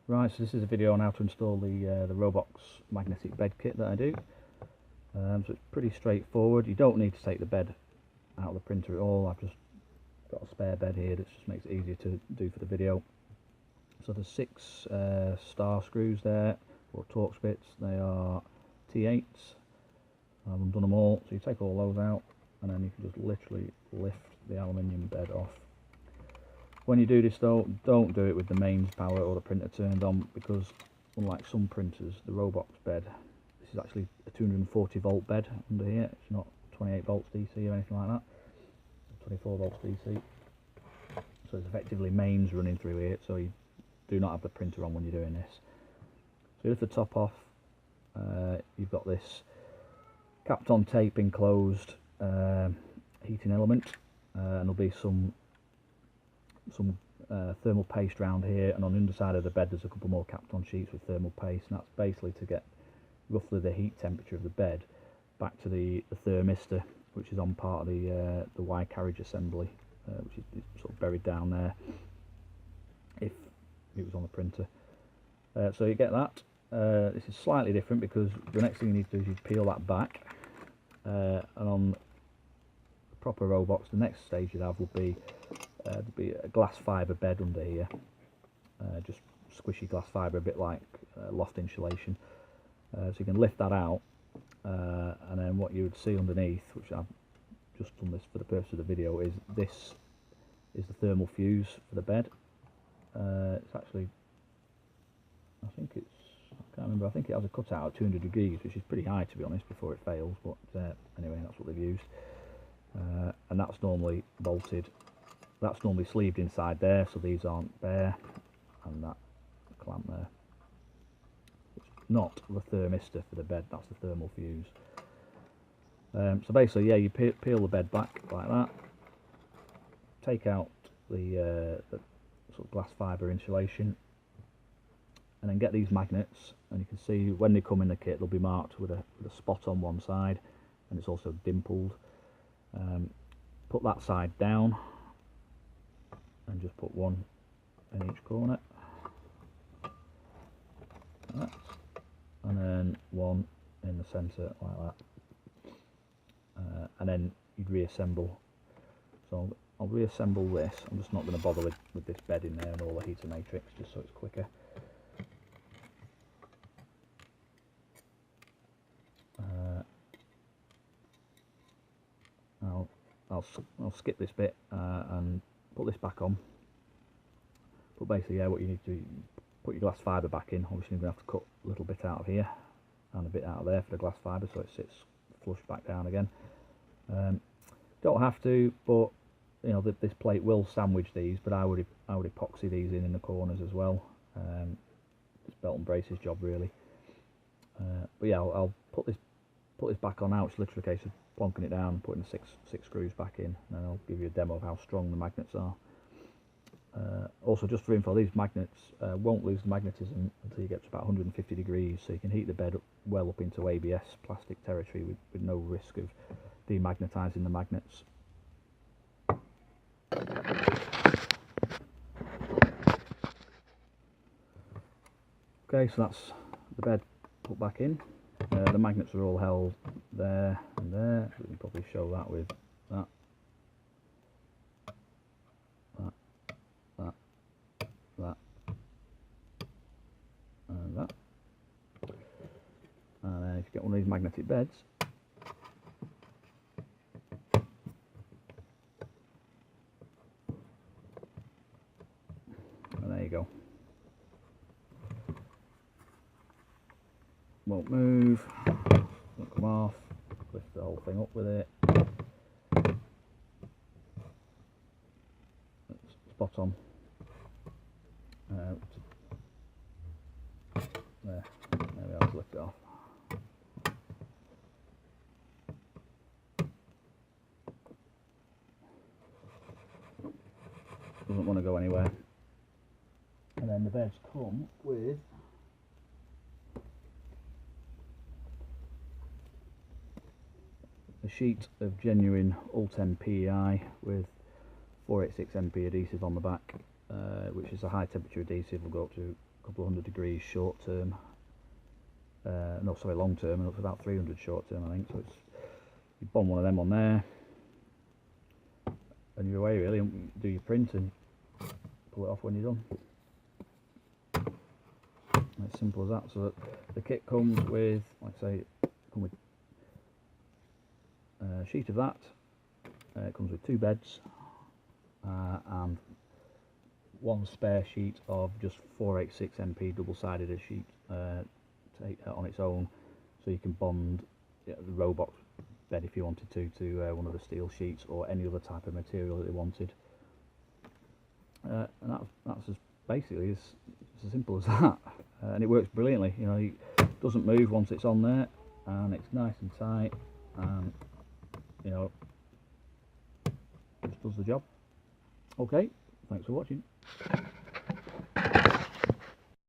Right, so this is a video on how to install the Robox magnetic bed kit that I do. So it's pretty straightforward. You don't need to take the bed out of the printer at all. I've just got a spare bed here that just makes it easier to do for the video. So there's 6 star screws there, or Torx bits. They are T8s. I haven't done them all, so you take all those out and then you can just literally lift the aluminium bed off. When you do this though, don't do it with the mains power or the printer turned on, because unlike some printers, the Robox bed, this is actually a 240 volt bed under here. It's not 28 volts DC or anything like that. 24 volts DC. So it's effectively mains running through here, so you do not have the printer on when you're doing this. So you lift the top off. You've got this capped on tape enclosed heating element, and there'll be some thermal paste around here, and on the underside of the bed there's a couple more capped on sheets with thermal paste, and that's basically to get roughly the heat temperature of the bed back to the thermistor, which is on part of the Y carriage assembly, which is sort of buried down there if it was on the printer. So you get that. This is slightly different because the next thing you need to do is you peel that back, and on the proper Robox the next stage you'd have would be there'd be a glass fibre bed under here, just squishy glass fibre, a bit like loft insulation. So you can lift that out, and then what you would see underneath, which I've just done this for the purpose of the video, is this is the thermal fuse for the bed. It's actually, I can't remember, I think it has a cutout at 200 degrees, which is pretty high to be honest before it fails, but anyway, that's what they've used. And that's normally bolted. That's normally sleeved inside there, so these aren't bare, and that clamp there. It's not the thermistor for the bed, that's the thermal fuse. So basically, yeah, you peel the bed back like that, take out the sort of glass fibre insulation, and then get these magnets, and you can see when they come in the kit they'll be marked with a spot on one side, and it's also dimpled. Put that side down and just put one in each corner, like that, and then one in the centre like that, and then you'd reassemble. So I'll reassemble this. I'm just not going to bother with this bed in there and all the heater matrix, just so it's quicker. I'll skip this bit and put this back on. But basically, yeah, what you need to do, put your glass fibre back in. Obviously, you're going to have to cut a little bit out of here and a bit out of there for the glass fibre, so it sits flush back down again. Don't have to, but you know this plate will sandwich these. But I would epoxy these in the corners as well. It's belt and braces job really. But yeah, I'll put this back on now. It's literally a case of plonking it down, putting the six screws back in, and then I'll give you a demo of how strong the magnets are. Also, just for info, these magnets won't lose the magnetism until you get to about 150 degrees, so you can heat the bed well up into ABS plastic territory with no risk of demagnetizing the magnets. Okay, so that's the bed put back in. The magnets are all held there and there. We can probably show that with that, and that. And then if you get one of these magnetic beds, and there you go. Won't move, won't come off. Lift the whole thing up with it. It's spot on. There we are, lift it off. Doesn't want to go anywhere. And then the beds come with a sheet of genuine Ultem PEI with 486 MP adhesive on the back, which is a high temperature adhesive. Will go up to a couple of hundred degrees short term. No, sorry, long term, and up to about 300 short term, I think. So it's, you bond one of them on there, and you're away really, and do your print and pull it off when you're done. As simple as that. So the kit comes with, like I say, come with a sheet of that. It comes with 2 beds and 1 spare sheet of just 486 MP double-sided sheet on its own, so you can bond the Robox bed if you wanted to one of the steel sheets or any other type of material that you wanted. And that's as basically as simple as that, and it works brilliantly. You know, it doesn't move once it's on there, and it's nice and tight, and you know, just does the job. Okay, thanks for watching.